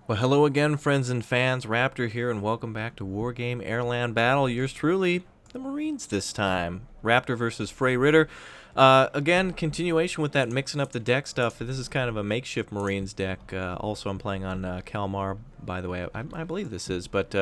Well, hello again, friends and fans. Raptor here, and welcome back to Wargame AirLand Battle. Yours truly, the Marines this time. Raptor versus Frey Ritter. Again, continuation with that mixing up the deck stuff. This is kind of a makeshift Marines deck. Also, I'm playing on Kalmar, by the way. I believe this is, but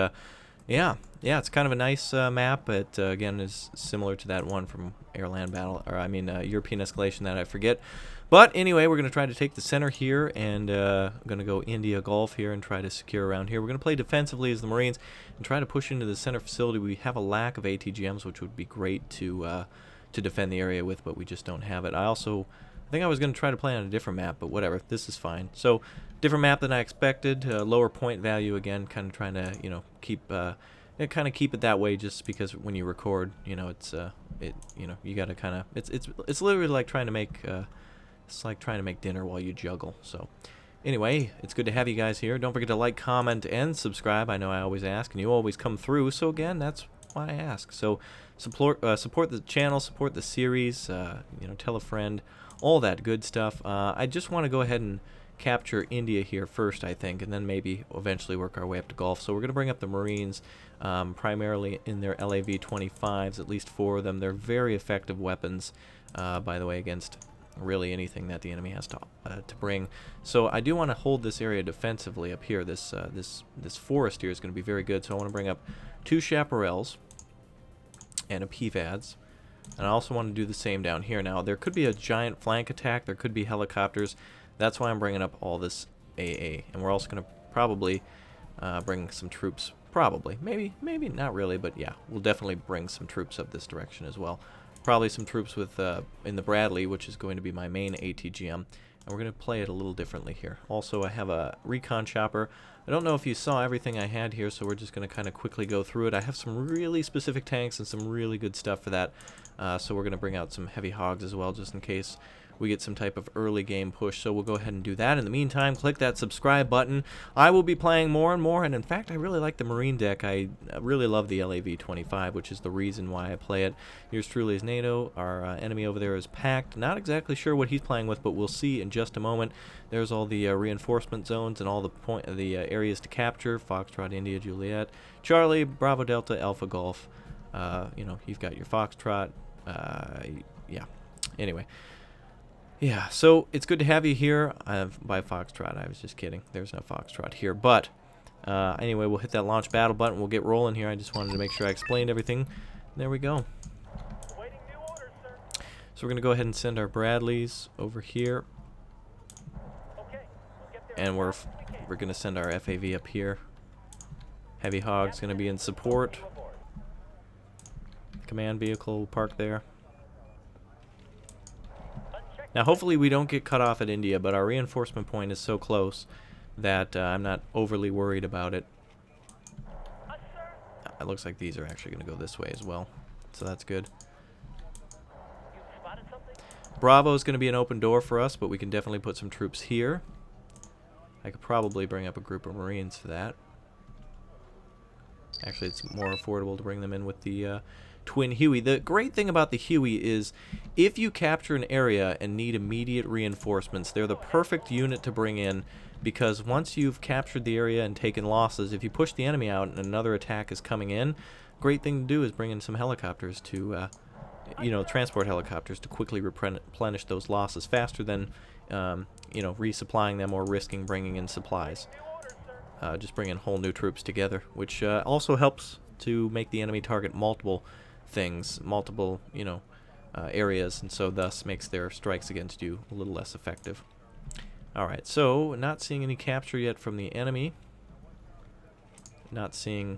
yeah, it's kind of a nice map. It again is similar to that one from AirLand Battle, or I mean European Escalation that I forget. But anyway, we're going to try to take the center here, and I'm going to go India Gulf here and try to secure around here. We're going to play defensively as the Marines and try to push into the center facility. We have a lack of ATGMs, which would be great to defend the area with, but we just don't have it. I think I was going to try to play on a different map, but whatever. This is fine. So, different map than I expected. Lower point value again, kind of trying to, keep it that way, just because when you record, you got to kind of it's literally like trying to make it's like trying to make dinner while you juggle. So anyway, it's good to have you guys here. Don't forget to like, comment, and subscribe. I know I always ask, and you always come through. So again, that's why I ask. So support the channel, support the series. Tell a friend, all that good stuff. I just want to go ahead and capture India here first, I think, and then maybe eventually work our way up to Gulf. So we're going to bring up the Marines, primarily in their LAV-25s, at least 4 of them. They're very effective weapons, by the way, against really anything that the enemy has to bring. So I do want to hold this area defensively up here. This forest here is going to be very good. So I want to bring up 2 chaparrals and a PVADS. And I also want to do the same down here. Now, there could be a giant flank attack. There could be helicopters. That's why I'm bringing up all this AA. And we're also going to probably bring some troops. Probably. Maybe not really, but yeah. We'll definitely bring some troops up this direction as well. Probably some troops with in the Bradley, which is going to be my main ATGM. And we're going to play it a little differently here. Also, I have a recon chopper. I don't know if you saw everything I had here, so we're just going to kind of quickly go through it. I have some really specific tanks and some really good stuff for that. So we're going to bring out some heavy hogs as well, just in case we get some type of early game push. So we'll go ahead and do that. In the meantime, click that subscribe button. I will be playing more and more, and in fact, I really like the Marine deck. I really love the LAV-25, which is the reason why I play it. Yours truly is NATO. Our enemy over there is packed. Not exactly sure what he's playing with, but we'll see in just a moment. There's all the reinforcement zones and all the areas to capture. Foxtrot, India, Juliet, Charlie, Bravo, Delta, Alpha, Golf. You've got your Foxtrot. Yeah. Anyway. Yeah, so it's good to have you here. By Foxtrot, I was just kidding. There's no Foxtrot here. But anyway, we'll hit that launch battle button. We'll get rolling here. I just wanted to make sure I explained everything. There we go. So we're going to go ahead and send our Bradleys over here. And we're going to send our FAV up here. Heavy Hog's going to be in support. Command vehicle parked there. Now, hopefully we don't get cut off at India, but our reinforcement point is so close that I'm not overly worried about it. It looks like these are actually going to go this way as well, so that's good. Bravo is going to be an open door for us, but we can definitely put some troops here. I could probably bring up a group of Marines for that. Actually, it's more affordable to bring them in with the Twin Huey. The great thing about the Huey is if you capture an area and need immediate reinforcements, they're the perfect unit to bring in, because once you've captured the area and taken losses, if you push the enemy out and another attack is coming in, great thing to do is bring in some helicopters to, transport helicopters to quickly replenish those losses faster than, resupplying them or risking bringing in supplies. Just bring in whole new troops together, which also helps to make the enemy target multiple things, multiple, areas, and so thus makes their strikes against you a little less effective. Alright, so not seeing any capture yet from the enemy. Not seeing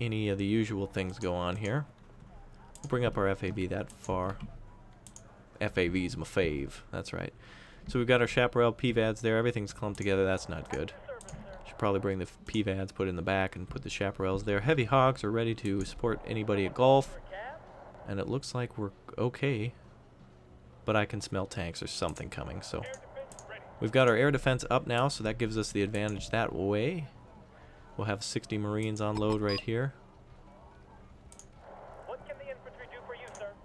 any of the usual things go on here. We'll bring up our FAV that far. FAV's my fave, that's right. So we've got our chaparral PVADs there. Everything's clumped together. That's not good. Should probably bring the PVADs, put in the back, and put the chaparrals there. Heavy Hogs are ready to support anybody at Gulf. And it looks like we're okay. But I can smell tanks or something coming. So we've got our air defense up now, so that gives us the advantage that way. We'll have 60 Marines on load right here.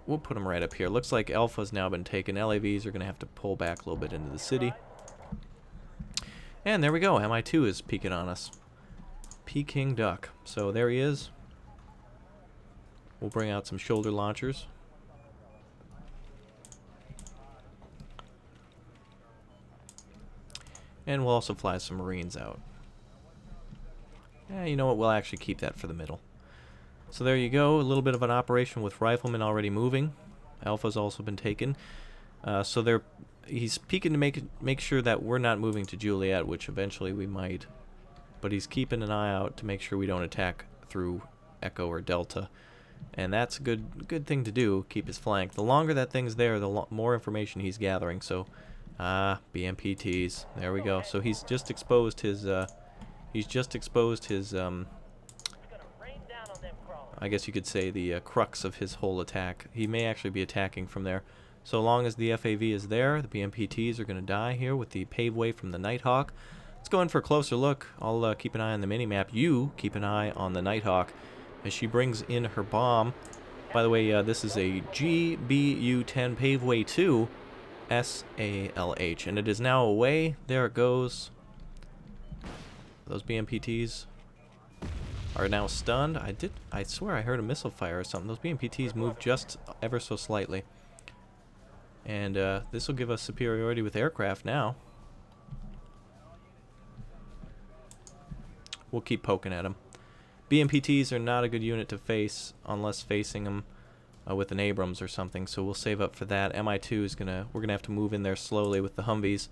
We'll put them right up here. Looks like Alpha's now been taken. LAVs are going to have to pull back a little bit into the city. And there we go. MI2 is peeking on us. Peking duck. So there he is. We'll bring out some shoulder launchers. And we'll also fly some Marines out. Yeah, you know what? We'll actually keep that for the middle. So there you go. A little bit of an operation with riflemen already moving. Alpha's also been taken. So he's peeking to make sure that we're not moving to Juliet, which eventually we might. But he's keeping an eye out to make sure we don't attack through Echo or Delta. And that's a good thing to do, keep his flank. The longer that thing's there, the more information he's gathering. So, BMPTs. There we go. So he's just exposed his, I guess you could say the crux of his whole attack. He may actually be attacking from there. So long as the FAV is there, the BMPTs are going to die here with the pave way from the Nighthawk. Let's go in for a closer look. I'll keep an eye on the minimap. You keep an eye on the Nighthawk as she brings in her bomb. By the way, this is a GBU-10 Paveway 2 SALH, and it is now away. There it goes. Those BMPTs are now stunned. I swear I heard a missile fire or something. Those BMPTs moved just ever so slightly. And this will give us superiority with aircraft now. We'll keep poking at them. BMPTs are not a good unit to face unless facing them with an Abrams or something, so we'll save up for that. MI2 is we're gonna have to move in there slowly with the Humvees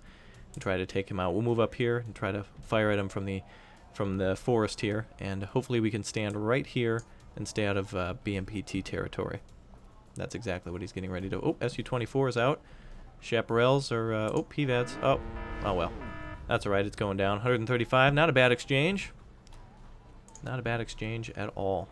and try to take him out. We'll move up here and try to fire at him from the forest here, and hopefully we can stand right here and stay out of BMPT territory. That's exactly what he's getting ready to. Oh, Su-24 is out. Chaparrals are PVADs. Oh well, that's all right. It's going down. 135. Not a bad exchange. Not a bad exchange at all.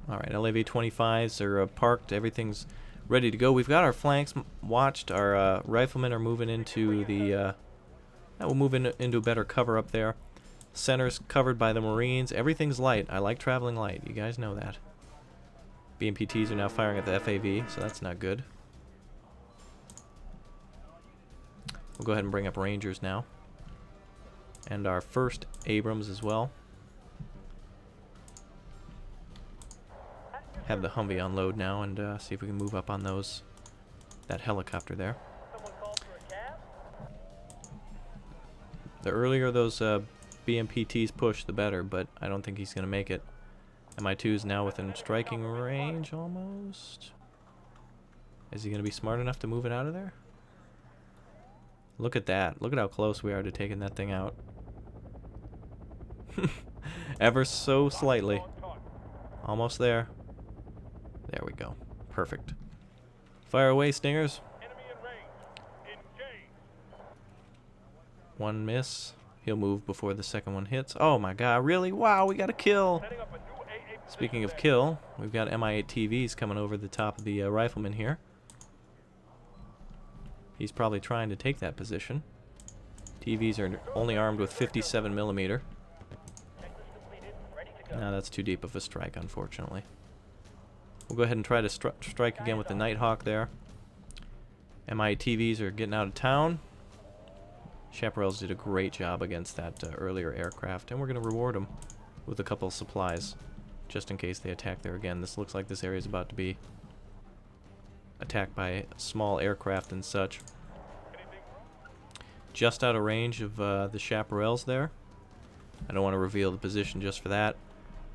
Alright, LAV-25s are parked. Everything's ready to go. We've got our flanks watched. Our riflemen are moving into the... we'll move into a better cover up there. Center's covered by the Marines. Everything's light. I like traveling light. You guys know that. BMPTs are now firing at the FAV, so that's not good. We'll go ahead and bring up Rangers now. And our first Abrams as well. Have the Humvee unload now and see if we can move up on that helicopter there. The earlier those BMPTs push, the better, but I don't think he's going to make it. MI2 is now within striking range almost. Is he going to be smart enough to move it out of there? Look at that. Look at how close we are to taking that thing out. Ever so slightly. Almost there. There we go. Perfect. Fire away, Stingers. One miss. He'll move before the second one hits. Oh my god, really? Wow, we got a kill. Speaking of kill, we've got Mi-8 TVs coming over the top of the rifleman here. He's probably trying to take that position. TVs are only armed with 57 millimeter. No, that's too deep of a strike, unfortunately. We'll go ahead and try to strike again with the Nighthawk there. Mi-8 TVs are getting out of town. Chaparrals did a great job against that earlier aircraft, and we're going to reward them with a couple of supplies, just in case they attack there again. This looks like this area is about to be attacked by small aircraft and such. Just out of range of the Chaparrals there. I don't want to reveal the position just for that.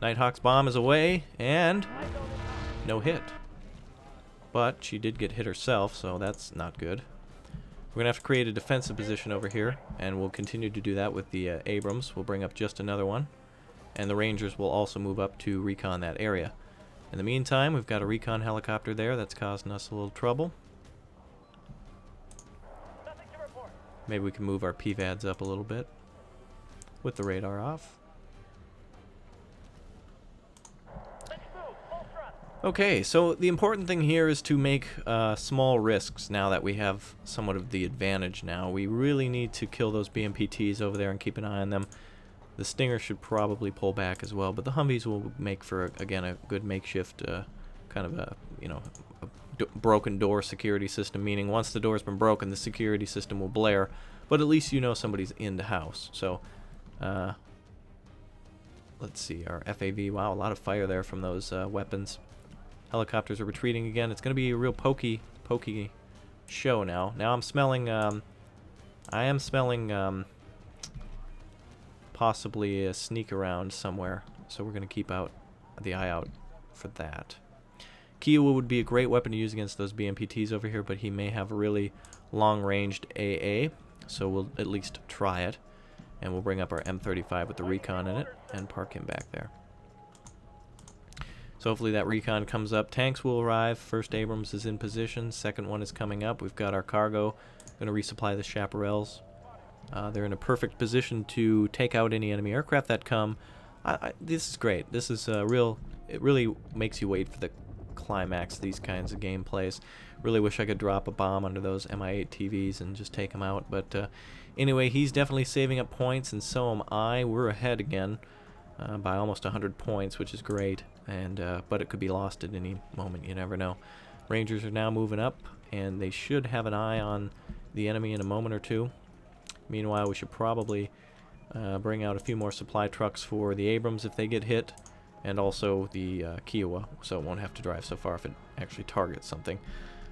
Nighthawk's bomb is away, and no hit. But she did get hit herself, so that's not good. We're going to have to create a defensive position over here, and we'll continue to do that with the Abrams. We'll bring up just another one, and the Rangers will also move up to recon that area. In the meantime, we've got a recon helicopter there that's causing us a little trouble. Maybe we can move our PVADs up a little bit with the radar off. Okay, so the important thing here is to make small risks now that we have somewhat of the advantage now. We really need to kill those BMPTs over there and keep an eye on them. The Stinger should probably pull back as well, but the Humvees will make for, again, a good makeshift kind of a broken door security system, meaning once the door's been broken, the security system will blare, but at least you know somebody's in the house. So, let's see, our FAV, wow, a lot of fire there from those weapons. Helicopters are retreating again. It's going to be a real pokey show now. Now I'm smelling, I am smelling possibly a sneak around somewhere, so we're going to keep the eye out for that. Kiowa would be a great weapon to use against those BMPTs over here, but he may have a really long-ranged AA, so we'll at least try it. And we'll bring up our M35 with the recon in it and park him back there. So hopefully that recon comes up. Tanks will arrive. First Abrams is in position. Second one is coming up. We've got our cargo. Going to resupply the chaparrals. They're in a perfect position to take out any enemy aircraft that come. This is great. This is real. It really makes you wait for the climax of these kinds of gameplays. Really wish I could drop a bomb under those Mi-8 TVs and just take them out. But anyway, he's definitely saving up points, and so am I. We're ahead again by almost 100 points, which is great. And but it could be lost at any moment. You never know. Rangers are now moving up, and they should have an eye on the enemy in a moment or two. Meanwhile, we should probably bring out a few more supply trucks for the Abrams if they get hit, and also the Kiowa, so it won't have to drive so far if it actually targets something.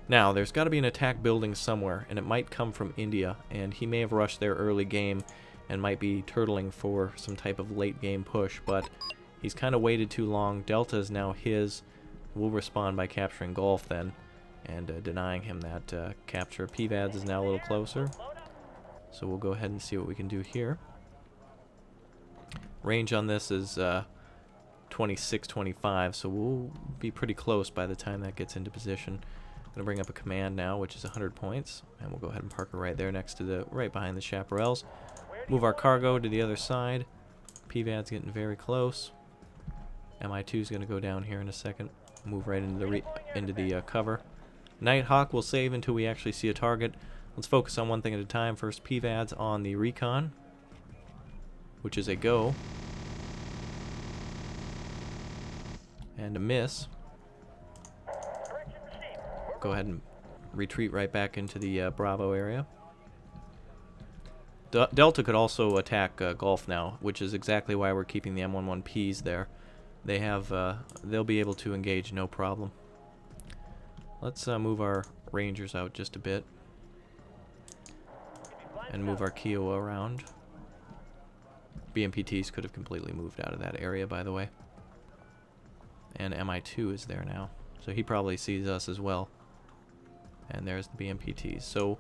Now, there's got to be an attack building somewhere, and it might come from India, and he may have rushed their early game and might be turtling for some type of late game push, but he's kind of waited too long. Delta is now his. We'll respond by capturing Gulf then, and denying him that capture. PVADS is now a little closer, so we'll go ahead and see what we can do here. Range on this is 26-25, so we'll be pretty close by the time that gets into position. I'm going to bring up a command now, which is 100 points, and we'll go ahead and park her right there next to right behind the chaparrals. Move our cargo to the other side. PVAD's getting very close. Mi-2 is going to go down here in a second. Move right into the cover. Nighthawk will save until we actually see a target. Let's focus on one thing at a time. First, PVAD's on the recon, which is a go. And a miss. Go ahead and retreat right back into the Bravo area. Delta could also attack Gulf now, which is exactly why we're keeping the M11Ps there. They have, they'll be able to engage no problem. Let's move our Rangers out just a bit, and move our Kiowa around. BMPTs could have completely moved out of that area, by the way. And Mi-2 is there now, so he probably sees us as well. And there's the BMPTs. So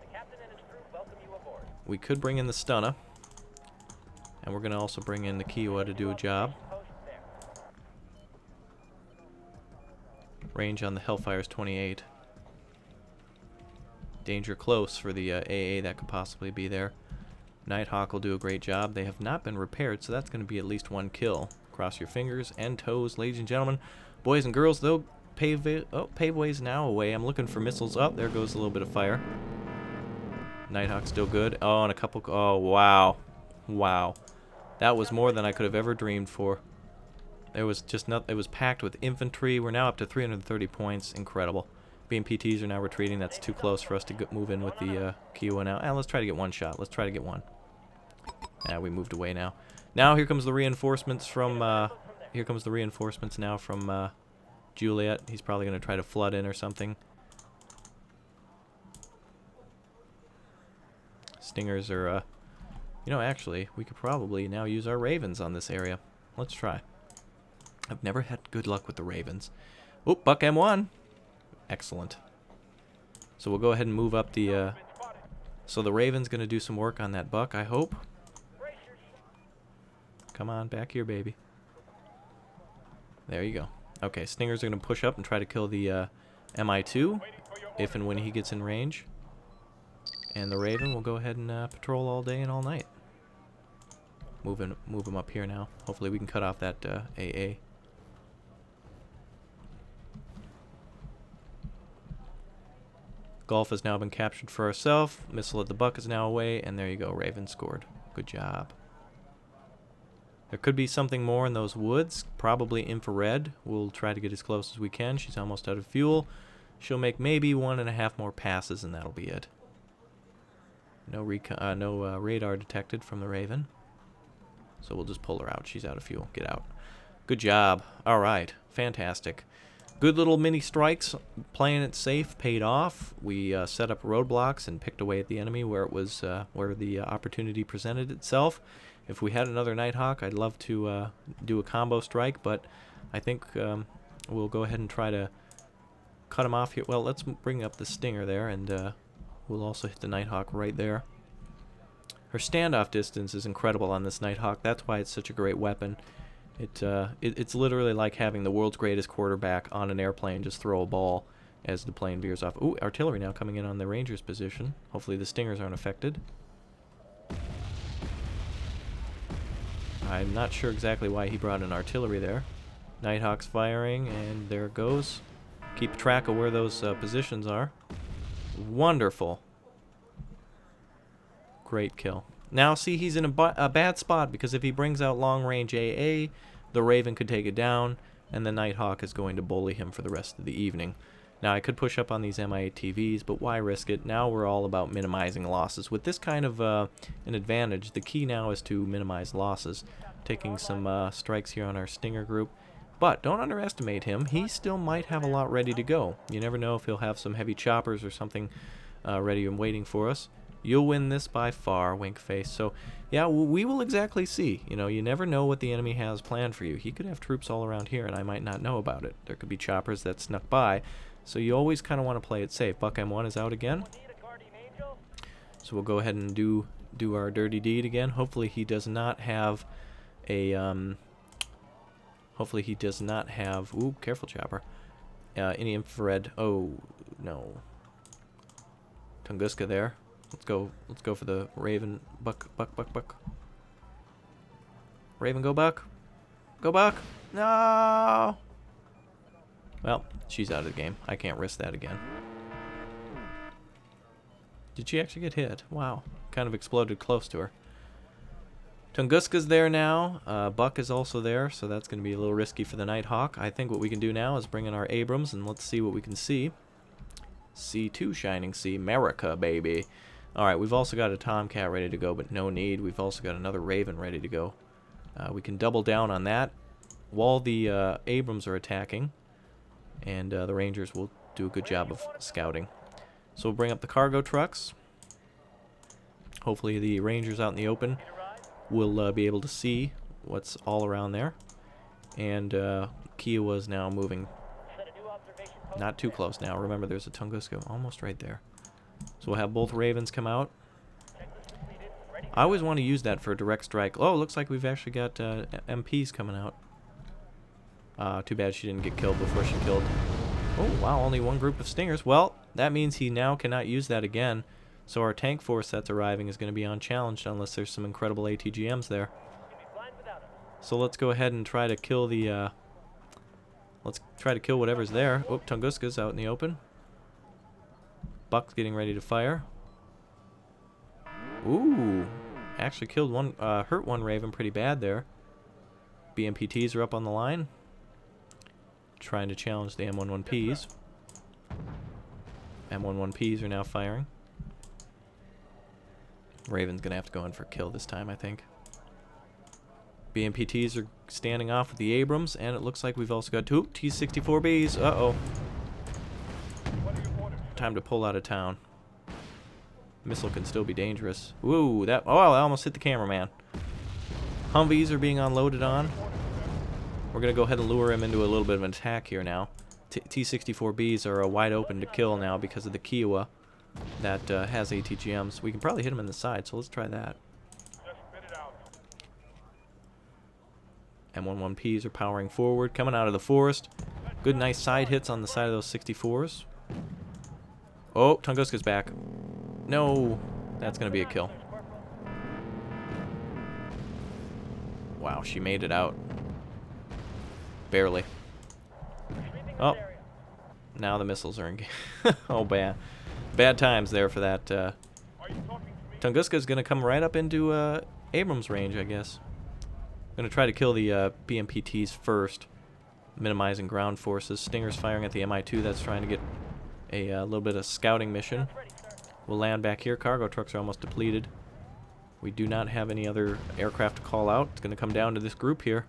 we could bring in the Stunna, and we're going to also bring in the Kiowa to do a job. Range on the Hellfire is 28. Danger close for the AA that could possibly be there. Nighthawk will do a great job. They have not been repaired, so that's going to be at least one kill. Cross your fingers and toes, ladies and gentlemen. Boys and girls, they'll pave ways now away. I'm looking for missiles. Oh, there goes a little bit of fire. Nighthawk's still good. Oh, and a couple. Oh, wow. Wow. That was more than I could have ever dreamed for. There was just not. It was packed with infantry. We're now up to 330 points. Incredible. BMPTs are now retreating. That's too close for us to move in with the Kiowa now. Let's try to get one shot. Let's try to get one. We moved away now. Now here comes the reinforcements from. Here comes the reinforcements now from Juliet. He's probably going to try to flood in or something. Stingers are. You know, actually, we could probably now use our Ravens on this area. Let's try. I've never had good luck with the Ravens. Oh, Buck M1. Excellent. So we'll go ahead and move up the... So the Raven's going to do some work on that Buck, I hope. Come on, back here, baby. There you go. Okay, Stingers are going to push up and try to kill the Mi-2 if and when he gets in range. And the Raven will go ahead and patrol all day and all night. Move him up here now. Hopefully we can cut off that AA. Gulf has now been captured for ourselves. Missile at the Buck is now away, and there you go. Raven scored. Good job. There could be something more in those woods. Probably infrared. We'll try to get as close as we can. She's almost out of fuel. She'll make maybe 1.5 more passes, and that'll be it. No radar detected from the Raven. So we'll just pull her out. She's out of fuel. Get out. Good job. All right. Fantastic. Good little mini strikes. Playing it safe paid off. We set up roadblocks and picked away at the enemy where it was where the opportunity presented itself. If we had another Nighthawk, I'd love to do a combo strike, but I think we'll go ahead and try to cut him off here. Well, let's bring up the Stinger there, and we'll also hit the Nighthawk right there. Her standoff distance is incredible on this Nighthawk. That's why it's such a great weapon. It's literally like having the world's greatest quarterback on an airplane just throw a ball as the plane veers off. Ooh, artillery now coming in on the Ranger's position. Hopefully the Stingers aren't affected. I'm not sure exactly why he brought in artillery there. Nighthawk's firing, and there it goes. Keep track of where those positions are. Wonderful. Great kill. Now, see, he's in a bad spot, because if he brings out long-range AA, the Raven could take it down, and the Nighthawk is going to bully him for the rest of the evening. Now, I could push up on these MI-ATVs, but why risk it? Now we're all about minimizing losses. With this kind of an advantage, the key now is to minimize losses. Taking some strikes here on our Stinger group. But don't underestimate him. He still might have a lot ready to go. You never know if he'll have some heavy choppers or something ready and waiting for us. You'll win this by far, wink face. So, yeah, we will exactly see. You know, you never know what the enemy has planned for you. He could have troops all around here, and I might not know about it. There could be choppers that snuck by. So you always kind of want to play it safe. Buck M1 is out again. So we'll go ahead and do our dirty deed again. Hopefully he does not have a... Hopefully he does not have... Ooh, careful, chopper. Any infrared... Oh, no. Tunguska there. Let's go for the Raven. Buck. Raven, go Buck. Go Buck. No! Well, she's out of the game. I can't risk that again. Did she actually get hit? Wow. Kind of exploded close to her. Tunguska's there now. Buck is also there, so that's going to be a little risky for the Nighthawk. I think what we can do now is bring in our Abrams, and let's see what we can see. C2 Shining Sea. America, baby. Alright, we've also got a Tomcat ready to go, but no need. We've also got another Raven ready to go. We can double down on that while the Abrams are attacking, and the Rangers will do a good job of scouting. So we'll bring up the cargo trucks. Hopefully the Rangers out in the open will be able to see what's all around there. And Kiowa's now moving not too close now. Remember, there's a Tunguska almost right there. So we'll have both Ravens come out. I always want to use that for a direct strike. Oh, looks like we've actually got MPs coming out. Too bad she didn't get killed before she killed. Oh, wow, only one group of Stingers. Well, that means he now cannot use that again. So our tank force that's arriving is going to be unchallenged unless there's some incredible ATGMs there. So let's go ahead and try to kill the... let's try to kill whatever's there. Oh, Tunguska's out in the open. Buck's getting ready to fire. Ooh, actually killed one, hurt one Raven pretty bad there. BMPTs are up on the line, trying to challenge the M11Ps. M11Ps are now firing. Raven's gonna have to go in for a kill this time, I think. BMPTs are standing off with the Abrams, and it looks like we've also got two T-64Bs. Uh-oh. Time to pull out of town. Missile can still be dangerous. Ooh, that... Oh, I almost hit the cameraman. Humvees are being unloaded on. We're going to go ahead and lure him into a little bit of an attack here now. T-64Bs are wide open to kill now because of the Kiowa that has ATGMs. We can probably hit him in the side, so let's try that. M11Ps are powering forward, coming out of the forest. Good, nice side hits on the side of those 64s. Oh, Tunguska's back. No, that's going to be a kill. Wow, she made it out. Barely. Oh, now the missiles are in. Oh, bad. Bad times there for that. Tunguska's going to come right up into Abrams range, I guess. I'm going to try to kill the BMPTs first, minimizing ground forces. Stinger's firing at the MI2 that's trying to get a little bit of scouting mission. We'll land back here. Cargo trucks are almost depleted. We do not have any other aircraft to call out. It's going to come down to this group here.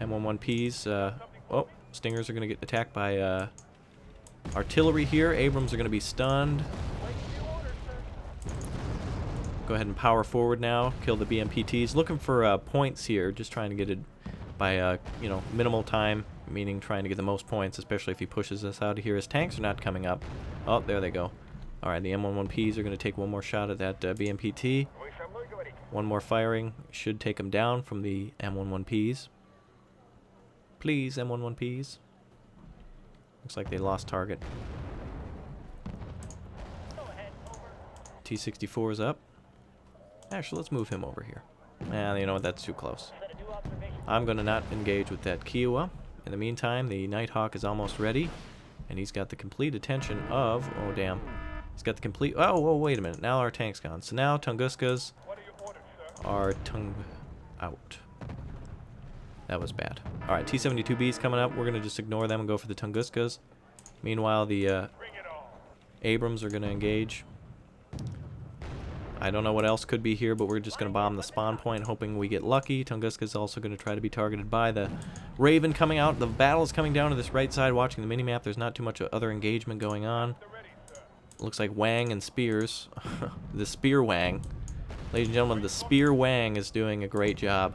M11Ps. Oh, Stingers are going to get attacked by artillery here. Abrams are going to be stunned. Go ahead and power forward now. Kill the BMPTs. Looking for points here. Just trying to get it by you know, minimal time, meaning trying to get the most points, especially if he pushes us out of here. His tanks are not coming up. Oh, there they go. All right, the M11Ps are going to take one more shot at that BMPT. One more firing should take him down from the M11Ps. Please, M11Ps. Looks like they lost target. T-64 is up. Actually, let's move him over here. You know what? That's too close. I'm going to not engage with that Kiowa. In the meantime, the Nighthawk is almost ready. And he's got the complete attention of... Oh, damn. He's got the complete... Oh, wait a minute. Now our tank's gone. So now Tunguskas are out. That was bad. Alright, T-72B's coming up. We're going to just ignore them and go for the Tunguskas. Meanwhile, the Abrams are going to engage. I don't know what else could be here, but we're just going to bomb the spawn point, hoping we get lucky. Tunguska's also going to try to be targeted by the Raven coming out. The battle is coming down to this right side. Watching the minimap, there's not too much other engagement going on. Looks like Wang and Spears. The Spear Wang. Ladies and gentlemen, the Spear Wang is doing a great job.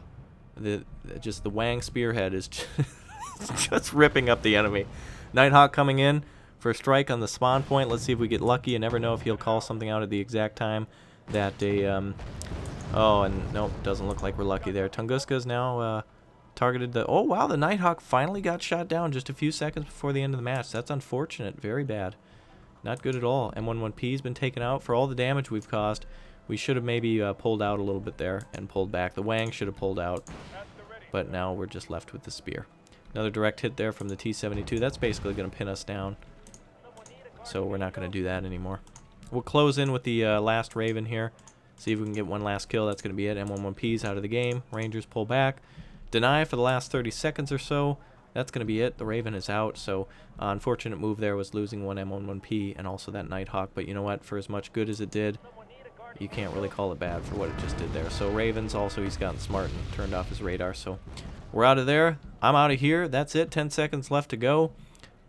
Just the Wang Spearhead is just ripping up the enemy. Nighthawk coming in for a strike on the spawn point. Let's see if we get lucky. You never know if he'll call something out at the exact time that oh, and nope, doesn't look like we're lucky there. Tunguska's now targeted the... Oh, wow, the Nighthawk finally got shot down just a few seconds before the end of the match. That's unfortunate. Very bad. Not good at all. M11P's been taken out. For all the damage we've caused, we should have maybe pulled out a little bit there and pulled back. The Wang should have pulled out, but now we're just left with the Spear. Another direct hit there from the T-72. That's basically going to pin us down, so we're not going to do that anymore. We'll close in with the last Raven here. See if we can get one last kill. That's going to be it. M11P's out of the game. Rangers pull back. Deny for the last 30 seconds or so. That's going to be it. The Raven is out. So unfortunate move there was losing one M11P and also that Nighthawk. But you know what? For as much good as it did, you can't really call it bad for what it just did there. So Ravens also, he's gotten smart and turned off his radar. So we're out of there. I'm out of here. That's it. 10 seconds left to go.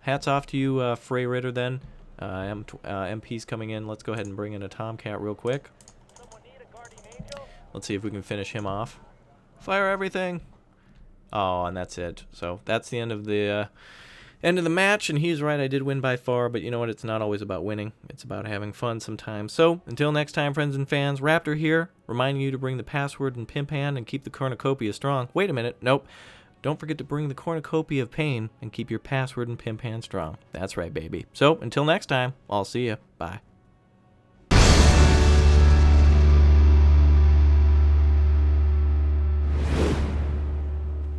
Hats off to you, Frey Ritter then. MP's coming in. Let's go ahead and bring in a Tomcat real quick. Let's see if we can finish him off. Fire everything. Oh, and that's it. So that's the end of the match, and he's right. I did win by far, but you know what? It's not always about winning. It's about having fun sometimes. So until next time, friends and fans, Raptor here, reminding you to bring the password and pimp hand and keep the cornucopia strong. Wait a minute. Nope. Don't forget to bring the cornucopia of pain and keep your password and pimp hand strong. That's right, baby. So, until next time, I'll see ya. Bye.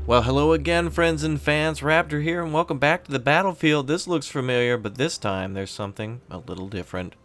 Well, hello again, friends and fans. Raptor here, and welcome back to the battlefield. This looks familiar, but this time there's something a little different.